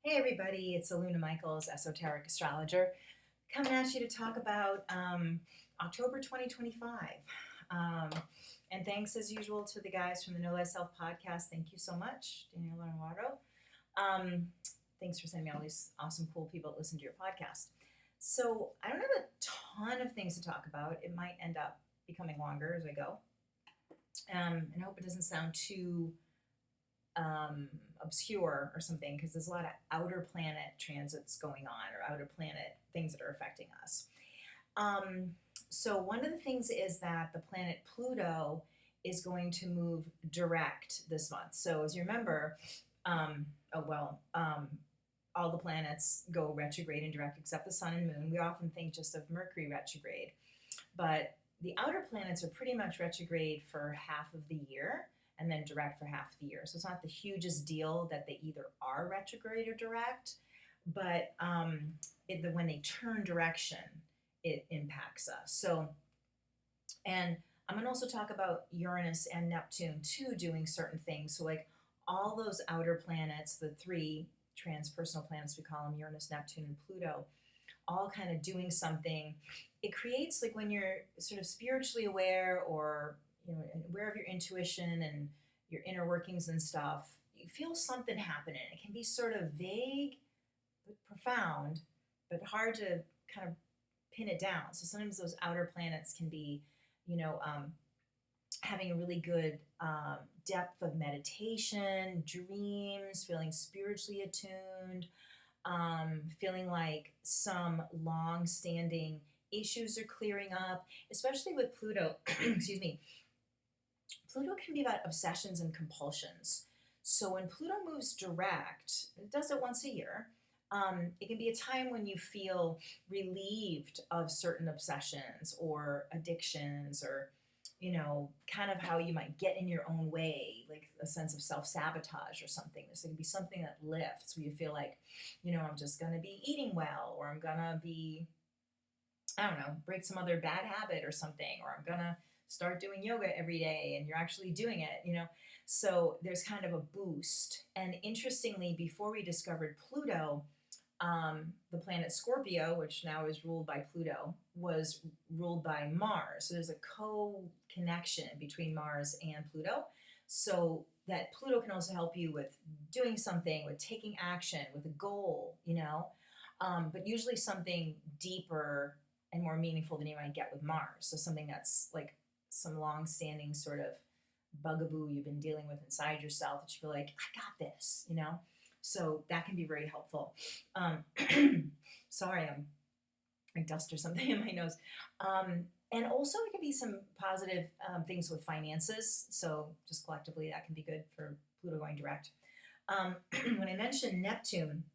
Hey everybody, it's Aluna Michaels, Esoteric Astrologer, coming at you to talk about October 2025. Um, and thanks as usual to the guys from the Know Thyself podcast. Thank you so much, Daniel and Eduardo. Thanks for sending me all these awesome, cool people that listen to your podcast. So I don't have a ton of things to talk about. It might end up becoming longer as I go. And I hope it doesn't sound too obscure or something, because there's a lot of outer planet transits going on, or outer planet things that are affecting us. So one of the things is that the planet Pluto is going to move direct this month. So as you remember, all the planets go retrograde and direct except the sun and moon. We often think just of Mercury retrograde, but the outer planets are pretty much retrograde for half of the year and then direct for half the year. So it's not the hugest deal that they either are retrograde or direct, but when they turn direction, it impacts us. So, and I'm going to also talk about Uranus and Neptune too doing certain things. So like all those outer planets, the three transpersonal planets we call them, Uranus, Neptune, and Pluto, all kind of doing something. It creates, like, when you're sort of spiritually aware, or aware of your intuition and your inner workings and stuff, you feel something happening. It can be sort of vague but profound, but hard to kind of pin it down. So sometimes those outer planets can be, having a really good depth of meditation, dreams, feeling spiritually attuned, feeling like some long-standing issues are clearing up, especially with Pluto. Excuse me. Pluto can be about obsessions and compulsions. So when Pluto moves direct, it does it once a year. It can be a time when you feel relieved of certain obsessions or addictions, or kind of how you might get in your own way, like a sense of self-sabotage or something. There's going to be something that lifts where you feel like, I'm just going to be eating well, or I'm going to be, I don't know, break some other bad habit or something, or I'm going to start doing yoga every day, and you're actually doing it. So there's kind of a boost. And interestingly, before we discovered Pluto, the planet Scorpio, which now is ruled by Pluto, was ruled by Mars. So there's a co-connection between Mars and Pluto. So that Pluto can also help you with doing something, with taking action, with a goal, but usually something deeper and more meaningful than you might get with Mars. So something that's like some long-standing sort of bugaboo you've been dealing with inside yourself that you feel like, I got this, So that can be very helpful. Sorry, I'm dust or something in my nose. And also it can be some positive things with finances. So just collectively, that can be good for Pluto going direct. When I mentioned Neptune,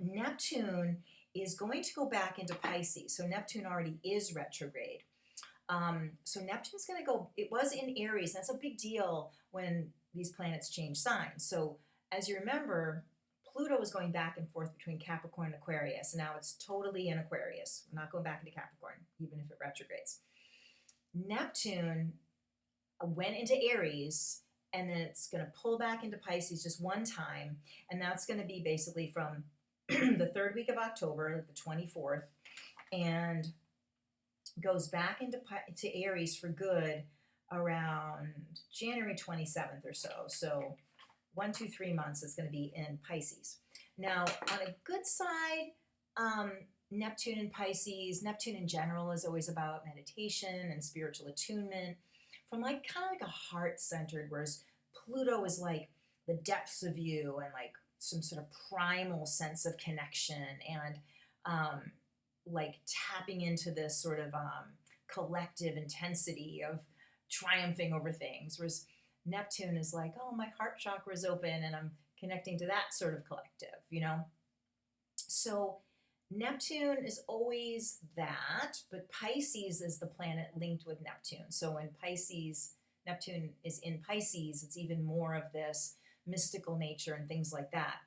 Neptune is going to go back into Pisces. So Neptune already is retrograde. So Neptune's going to go, it was in Aries. That's a big deal when these planets change signs. So as you remember, Pluto was going back and forth between Capricorn and Aquarius, and now it's totally in Aquarius. We're not going back into Capricorn, even if it retrogrades. Neptune went into Aries, and then it's going to pull back into Pisces just one time, and that's going to be basically from the third week of October, like the 24th, and goes back into Aries for good around January 27th or so. So 1, 2, 3 months is going to be in Pisces. Now, on a good side, Neptune in Pisces, Neptune in general is always about meditation and spiritual attunement from kind of like a heart-centered, whereas Pluto is like the depths of you and like some sort of primal sense of connection and like tapping into this sort of collective intensity of triumphing over things, whereas Neptune is like, oh, my heart chakra is open and I'm connecting to that sort of collective, So Neptune is always that, but Pisces is the planet linked with Neptune. So when Neptune is in Pisces, it's even more of this mystical nature and things like that.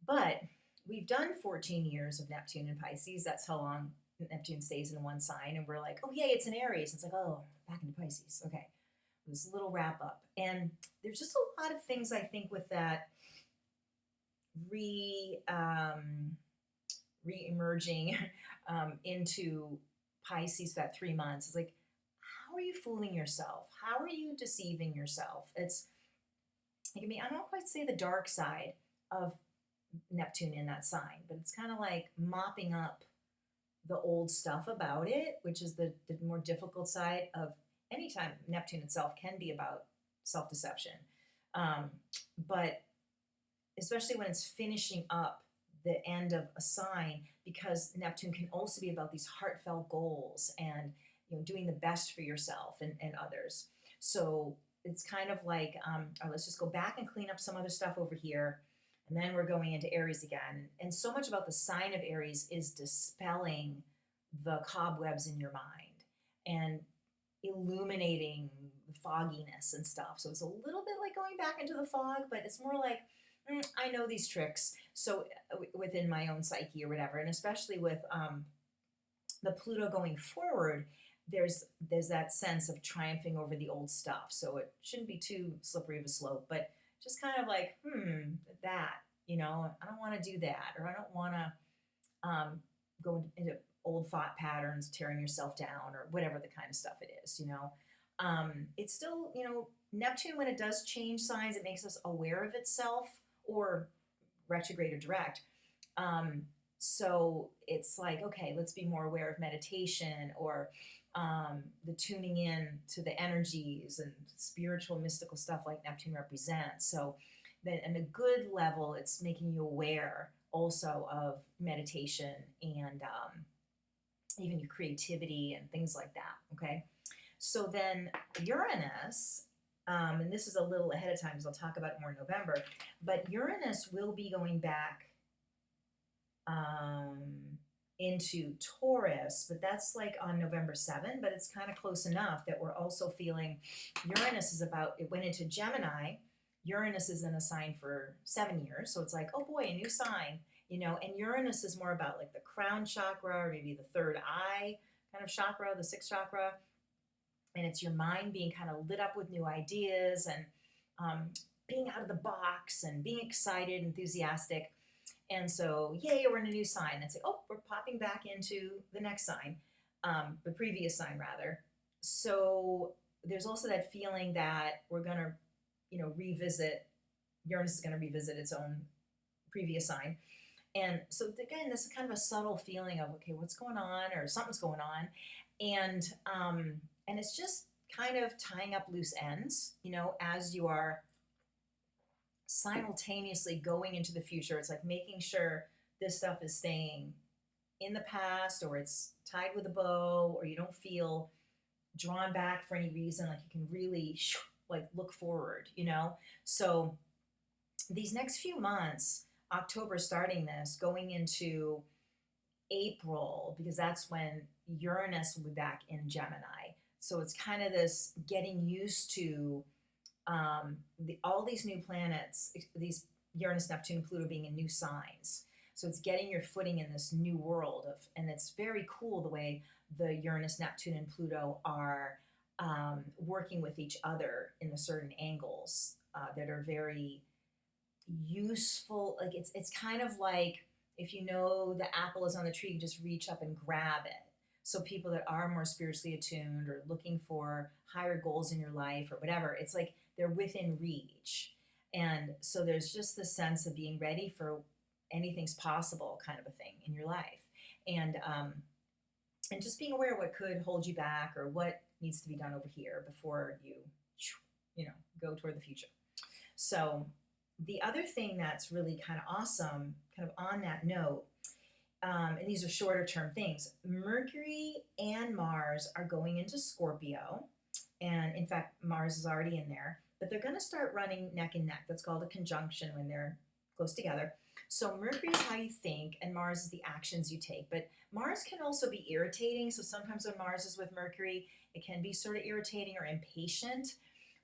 But we've done 14 years of Neptune in Pisces. That's how long Neptune stays in one sign. And we're like, oh, yay, it's in Aries. It's like, oh, back into Pisces. Okay. This little wrap up. And there's just a lot of things I think with that re-emerging into Pisces for that 3 months. It's like, how are you fooling yourself? How are you deceiving yourself? It's, I mean, I don't quite say the dark side of Neptune in that sign, but it's kind of like mopping up the old stuff about it, which is the more difficult side of any time Neptune itself can be about self deception. But especially when it's finishing up the end of a sign, because Neptune can also be about these heartfelt goals and doing the best for yourself and others. So it's kind of like, let's just go back and clean up some other stuff over here. And then we're going into Aries again. And so much about the sign of Aries is dispelling the cobwebs in your mind and illuminating the fogginess and stuff. So it's a little bit like going back into the fog, but it's more like, I know these tricks. So within my own psyche or whatever, and especially with the Pluto going forward, there's that sense of triumphing over the old stuff. So it shouldn't be too slippery of a slope, but just kind of like, that, I don't want to do that, or I don't want to go into old thought patterns, tearing yourself down, or whatever the kind of stuff it is, It's still, Neptune, when it does change signs, it makes us aware of itself, or retrograde or direct. So it's like, okay, let's be more aware of meditation, or the tuning in to the energies and spiritual, mystical stuff like Neptune represents. So then, in a good level, it's making you aware also of meditation and even your creativity and things like that. Okay. So then Uranus, and this is a little ahead of time because I'll talk about it more in November, but Uranus will be going back into Taurus, but that's like on November 7th, but it's kind of close enough that we're also feeling Uranus is about, it went into Gemini. Uranus is in a sign for 7 years. So it's like, oh boy, a new sign, and Uranus is more about like the crown chakra, or maybe the third eye kind of chakra, the sixth chakra. And it's your mind being kind of lit up with new ideas and being out of the box and being excited, enthusiastic. And so, yay, we're in a new sign. And say, oh, we're popping back into the next sign, the previous sign rather. So there's also that feeling that we're going to, revisit, Uranus is going to revisit its own previous sign. And so again, this is kind of a subtle feeling of, okay, what's going on, or something's going on. And it's just kind of tying up loose ends, as you are simultaneously going into the future. It's like making sure this stuff is staying in the past, or it's tied with a bow, or you don't feel drawn back for any reason. Like you can really like look forward, So these next few months, October starting this, going into April, because that's when Uranus will be back in Gemini. So it's kind of this getting used to all these new planets, these Uranus, Neptune, Pluto being in new signs. So it's getting your footing in this new world and it's very cool the way the Uranus, Neptune, and Pluto are working with each other in the certain angles that are very useful. Like it's kind of like, if the apple is on the tree, you just reach up and grab it. So people that are more spiritually attuned or looking for higher goals in your life or whatever, it's like they're within reach. And so there's just the sense of being ready for anything's possible kind of a thing in your life. And just being aware of what could hold you back, or what needs to be done over here before you go toward the future. So the other thing that's really kind of awesome, kind of on that note, and these are shorter term things, Mercury and Mars are going into Scorpio. And in fact, Mars is already in there, but they're going to start running neck and neck. That's called a conjunction when they're close together. So Mercury is how you think, and Mars is the actions you take. But Mars can also be irritating. So sometimes when Mars is with Mercury, it can be sort of irritating or impatient.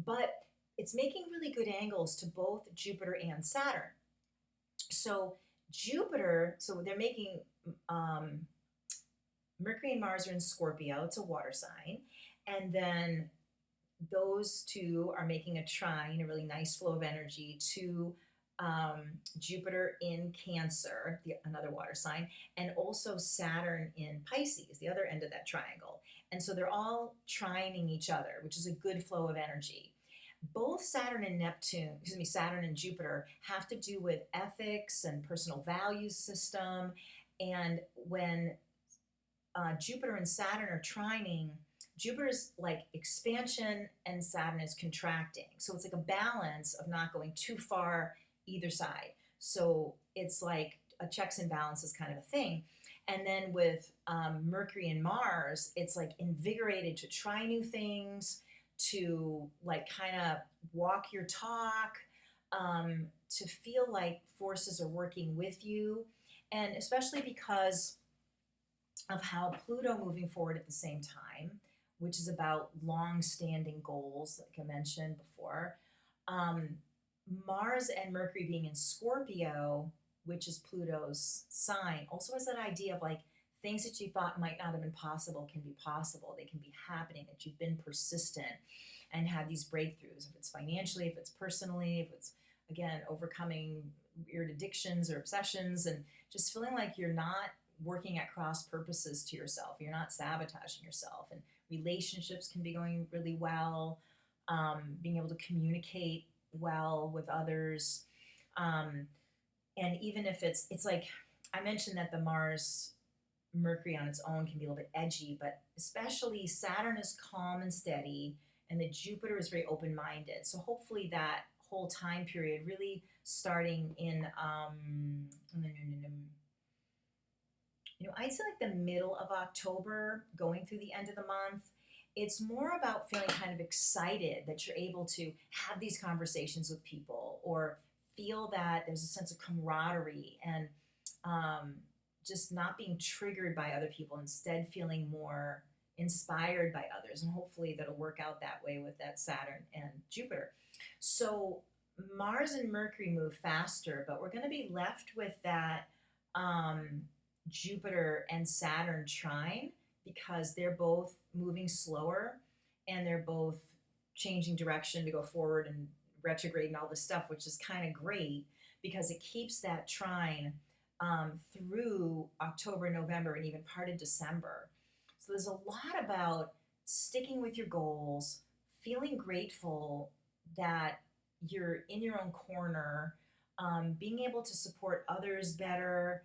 But it's making really good angles to both Jupiter and Saturn. So Jupiter, so they're making Mercury and Mars are in Scorpio. It's a water sign. And then those two are making a trine, a really nice flow of energy to Jupiter in Cancer, another water sign, and also Saturn in Pisces, the other end of that triangle. And so they're all trining each other, which is a good flow of energy. Both Saturn and Jupiter have to do with ethics and personal values system. And when Jupiter and Saturn are trining, Jupiter's like expansion and Saturn is contracting. So it's like a balance of not going too far either side. So it's like a checks and balances kind of a thing. And then with Mercury and Mars, it's like invigorated to try new things, to like kind of walk your talk, to feel like forces are working with you. And especially because of how Pluto moving forward at the same time, which is about long-standing goals, like I mentioned before. Mars and Mercury being in Scorpio, which is Pluto's sign, also has that idea of like things that you thought might not have been possible can be possible. They can be happening, that you've been persistent and had these breakthroughs, if it's financially, if it's personally, if it's, again, overcoming weird addictions or obsessions, and just feeling like you're not working at cross purposes to yourself. You're not sabotaging yourself. And relationships can be going really well, being able to communicate well with others. And even if it's like, I mentioned that the Mars Mercury on its own can be a little bit edgy, but especially Saturn is calm and steady, and the Jupiter is very open-minded. So hopefully that whole time period, really starting in, I'd say like the middle of October, going through the end of the month, it's more about feeling kind of excited that you're able to have these conversations with people, or feel that there's a sense of camaraderie, and just not being triggered by other people, instead feeling more inspired by others. And hopefully that'll work out that way with that Saturn and Jupiter. So Mars and Mercury move faster, but we're going to be left with that Jupiter and Saturn trine, because they're both moving slower and they're both changing direction to go forward and retrograde and all this stuff, which is kind of great because it keeps that trine through October, November, and even part of December. So there's a lot about sticking with your goals, feeling grateful that you're in your own corner, being able to support others better.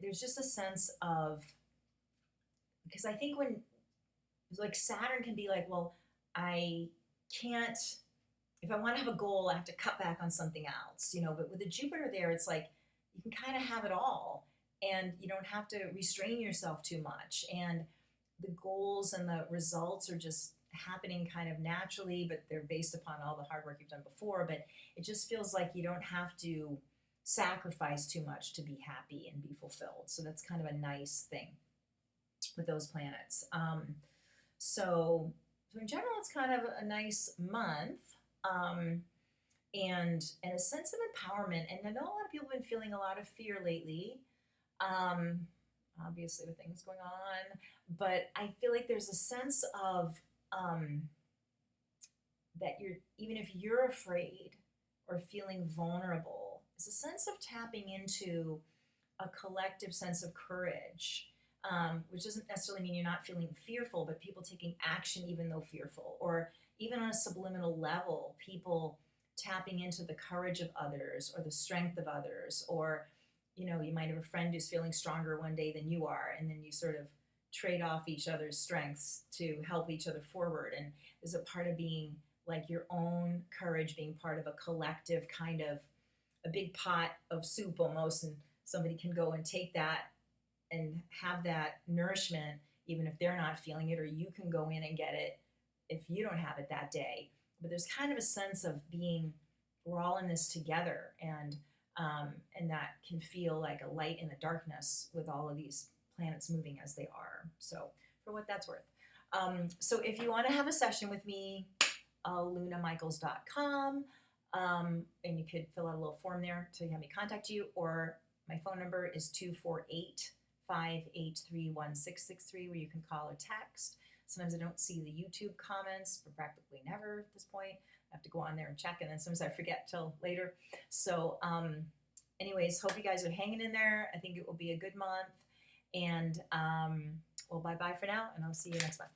There's just a sense of, because I think when, like, Saturn can be like, well, I can't, if I want to have a goal, I have to cut back on something else, but with the Jupiter there, it's like, you can kind of have it all, and you don't have to restrain yourself too much. And the goals and the results are just happening kind of naturally, but they're based upon all the hard work you've done before. But it just feels like you don't have to sacrifice too much to be happy and be fulfilled. So that's kind of a nice thing with those planets. So in general, it's kind of a nice month, and a sense of empowerment. And I know a lot of people have been feeling a lot of fear lately, obviously with things going on, but I feel like there's a sense of that even if you're afraid or feeling vulnerable, it's a sense of tapping into a collective sense of courage, which doesn't necessarily mean you're not feeling fearful, but people taking action even though fearful, or even on a subliminal level, people tapping into the courage of others or the strength of others, or you might have a friend who's feeling stronger one day than you are, and then you sort of trade off each other's strengths to help each other forward. And there's a part of being like your own courage being part of a collective, kind of a big pot of soup almost, and somebody can go and take that and have that nourishment even if they're not feeling it, or you can go in and get it if you don't have it that day. But there's kind of a sense of being, we're all in this together, and that can feel like a light in the darkness with all of these planets moving as they are. So for what that's worth. So if you want to have a session with me, lunamichaels.com, and you could fill out a little form there to have me contact you, or my phone number is 248-583-1663, where you can call or text. Sometimes I don't see the YouTube comments, but practically never at this point. I have to go on there and check, and then sometimes I forget till later. So, anyways, hope you guys are hanging in there. I think it will be a good month. And well, bye bye for now, and I'll see you next month.